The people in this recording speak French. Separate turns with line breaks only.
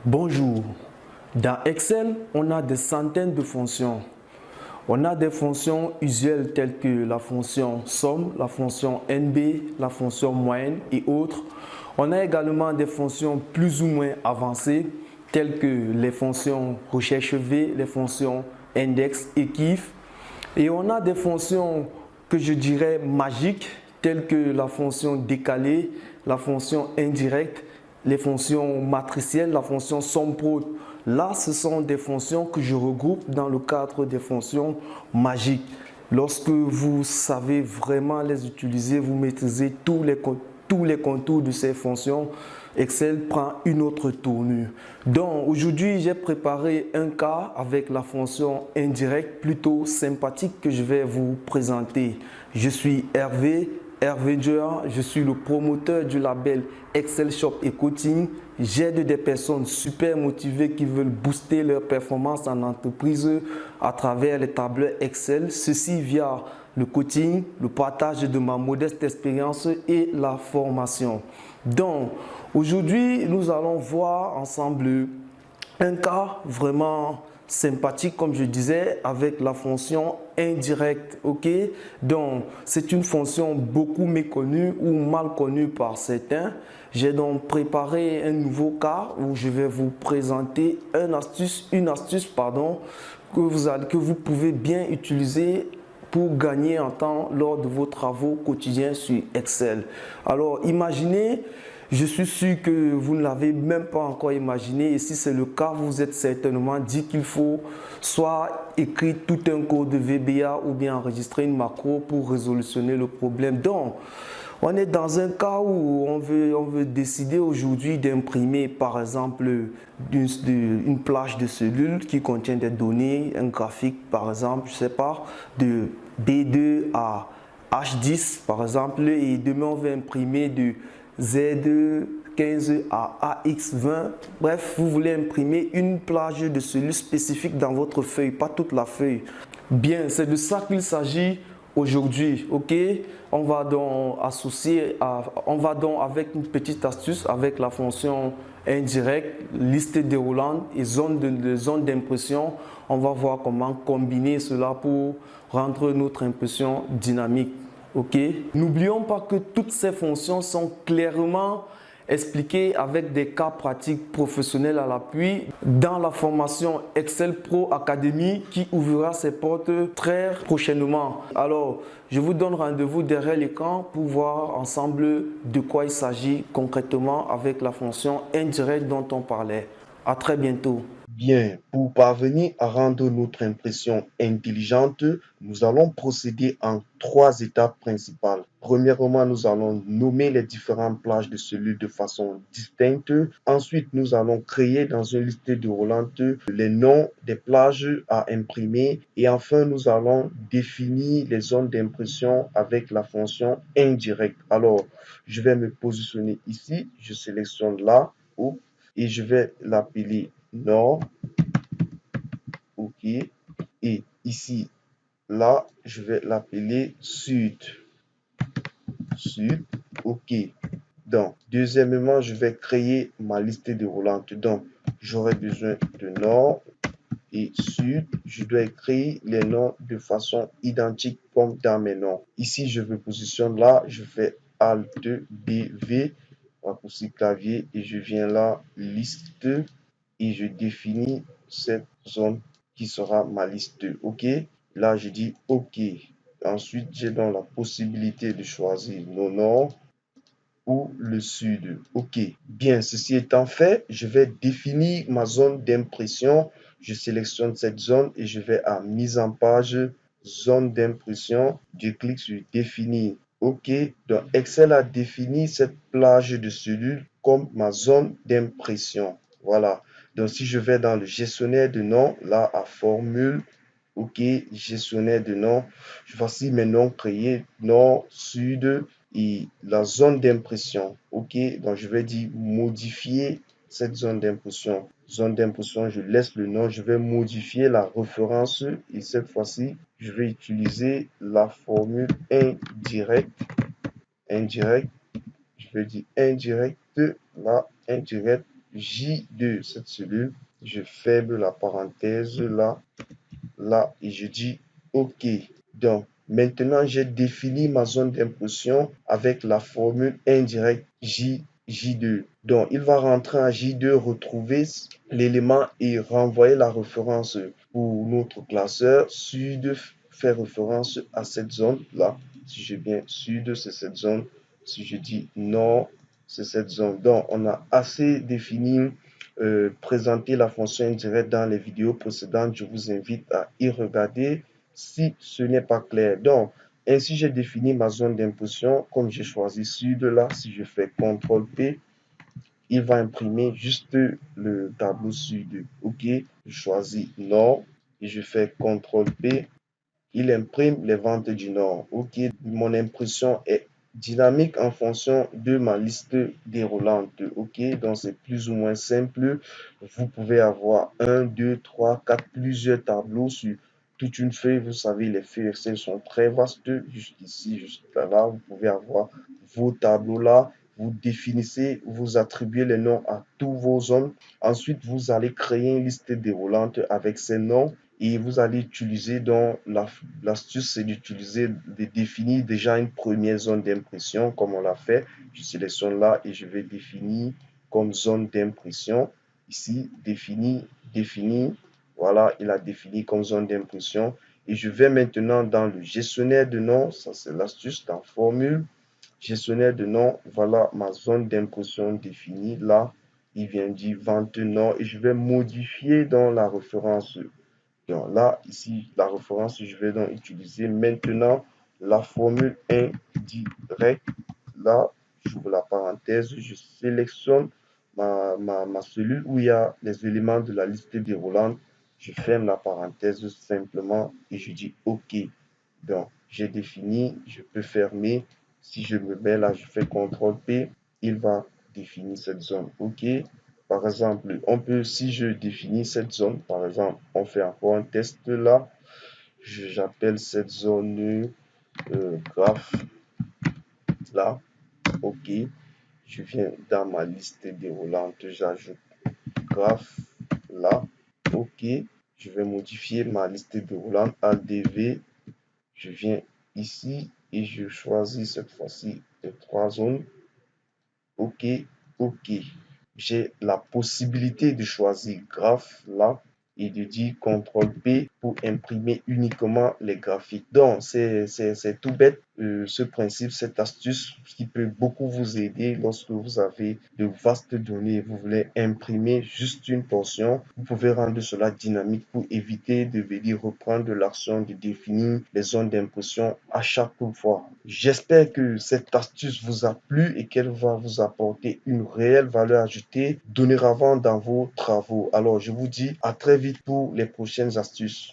Bonjour. Dans Excel, on a des centaines de fonctions. On a des fonctions usuelles telles que la fonction somme, la fonction NB, la fonction moyenne et autres. On a également des fonctions plus ou moins avancées telles que les fonctions recherche V, les fonctions index et kiff. Et on a des fonctions que je dirais magiques telles que la fonction décalée, la fonction indirecte, les fonctions matricielles, la fonction somme-prod. Là, ce sont des fonctions que je regroupe dans le cadre des fonctions magiques. Lorsque vous savez vraiment les utiliser, vous maîtrisez tous les contours de ces fonctions, Excel prend une autre tournure. Donc aujourd'hui, j'ai préparé un cas avec la fonction indirecte plutôt sympathique que je vais vous présenter. Je suis Hervé Joa, je suis le promoteur du label Excel Shop et Coaching. J'aide des personnes super motivées qui veulent booster leur performance en entreprise à travers les tableurs Excel. Ceci via le coaching, le partage de ma modeste expérience et la formation. Donc, aujourd'hui, nous allons voir ensemble un cas vraiment sympathique, comme je disais, avec la fonction indirecte. Ok, donc c'est une fonction beaucoup méconnue ou mal connue par certains. J'ai donc préparé un nouveau cas où je vais vous présenter une astuce que vous pouvez bien utiliser pour gagner en temps lors de vos travaux quotidiens sur Excel. Alors imaginez, je suis sûr que vous ne l'avez même pas encore imaginé, et si c'est le cas, vous vous êtes certainement dit qu'il faut soit écrire tout un code de VBA ou bien enregistrer une macro pour résolutionner le problème. Donc, on est dans un cas où on veut décider aujourd'hui d'imprimer par exemple une plage de cellules qui contient des données, un graphique par exemple, je sais pas, de B2 à H10 par exemple, et demain on va imprimer de Z15 à AX20. Bref, vous voulez imprimer une plage de cellules spécifique dans votre feuille, pas toute la feuille. Bien, c'est de ça qu'il s'agit aujourd'hui, ok? On va donc avec une petite astuce avec la fonction indirecte, liste déroulante et zone d'impression. On va voir comment combiner cela pour rendre notre impression dynamique, ok? N'oublions pas que toutes ces fonctions sont clairement expliqué avec des cas pratiques professionnels à l'appui dans la formation Excel Pro Academy qui ouvrira ses portes très prochainement. Alors, je vous donne rendez-vous derrière l'écran pour voir ensemble de quoi il s'agit concrètement avec la fonction indirecte dont on parlait. À très bientôt.
Bien, pour parvenir à rendre notre impression intelligente, nous allons procéder en trois étapes principales. Premièrement, nous allons nommer les différentes plages de cellules de façon distincte. Ensuite, nous allons créer dans une liste déroulante les noms des plages à imprimer. Et enfin, nous allons définir les zones d'impression avec la fonction indirecte. Alors, je vais me positionner ici. Je sélectionne là, et je vais l'appeler nord, ok, et ici, là, je vais l'appeler sud, ok. Donc, deuxièmement, je vais créer ma liste déroulante. Donc, j'aurai besoin de nord et sud. Je dois écrire les noms de façon identique comme dans mes noms. Ici, je me positionne là, je fais Alt BV, raccourci clavier, et je viens là, liste, et je définis cette zone qui sera ma liste. OK. Là, je dis OK. Ensuite, j'ai donc la possibilité de choisir le nord ou le sud. OK. Bien, ceci étant fait, je vais définir ma zone d'impression. Je sélectionne cette zone et je vais à mise en page, zone d'impression. Je clique sur définir. OK. Donc, Excel a défini cette plage de cellules comme ma zone d'impression. Voilà. Donc, si je vais dans le gestionnaire de noms, là, à formule, OK, gestionnaire de noms, voici mes noms créés, nord, sud et la zone d'impression. OK, donc je vais dire modifier cette zone d'impression. Zone d'impression, je laisse le nom, je vais modifier la référence et cette fois-ci, je vais utiliser la formule indirecte. Indirect, je vais dire indirect, là, indirect, J2, cette cellule. Je ferme la parenthèse là, et je dis OK. Donc, maintenant, j'ai défini ma zone d'impression avec la formule indirecte J2. Donc, il va rentrer à J2, retrouver l'élément et renvoyer la référence pour notre classeur. Sud fait référence à cette zone-là. Si j'ai bien sud, c'est cette zone. Si je dis nord, c'est cette zone. Donc, on a assez défini présenté la fonction indirecte dans les vidéos précédentes. Je vous invite à y regarder si ce n'est pas clair. Donc, ainsi, j'ai défini ma zone d'impression. Comme j'ai choisi sud là, si je fais CTRL-P, il va imprimer juste le tableau sud. OK, je choisis nord et je fais CTRL-P. Il imprime les ventes du nord. OK, mon impression est dynamique en fonction de ma liste déroulante. OK, donc c'est plus ou moins simple. Vous pouvez avoir 1, 2, 3, 4, plusieurs tableaux sur toute une feuille. Vous savez, les feuilles Excel sont très vastes. Jusqu'ici, jusqu'à là, vous pouvez avoir vos tableaux là. Vous définissez, vous attribuez les noms à tous vos zones. Ensuite, vous allez créer une liste déroulante avec ces noms et vous allez utiliser donc l'astuce, c'est d'utiliser, de définir déjà une première zone d'impression comme on l'a fait. Je sélectionne là et je vais définir comme zone d'impression. Ici, définir. Voilà, il a défini comme zone d'impression. Et je vais maintenant dans le gestionnaire de noms. Ça, c'est l'astuce dans formule. Gestionnaire de noms. Voilà ma zone d'impression définie. Là, il vient dire vente nom et je vais modifier dans la référence. Donc là, ici, la référence, je vais donc utiliser maintenant la formule indirecte. Là, j'ouvre la parenthèse, je sélectionne ma cellule où il y a les éléments de la liste déroulante. Je ferme la parenthèse simplement et je dis OK. Donc, j'ai défini, je peux fermer. Si je me mets là, je fais CTRL-P, il va définir cette zone. OK. Par exemple, on peut, si je définis cette zone, par exemple, on fait encore un test là. J'appelle cette zone graphe là. OK. Je viens dans ma liste déroulante, j'ajoute graphe là. OK. Je vais modifier ma liste déroulante ADV. Je viens ici et je choisis cette fois-ci les trois zones. OK, OK. J'ai la possibilité de choisir graphe là et de dire CTRL-P pour imprimer uniquement les graphiques. Donc, c'est tout bête, ce principe, cette astuce qui peut beaucoup vous aider lorsque vous avez de vastes données et vous voulez imprimer juste une portion. Vous pouvez rendre cela dynamique pour éviter de venir reprendre l'action de définir les zones d'impression à chaque fois. J'espère que cette astuce vous a plu et qu'elle va vous apporter une réelle valeur ajoutée dorénavant dans vos travaux. Alors, je vous dis à très vite pour les prochaines astuces.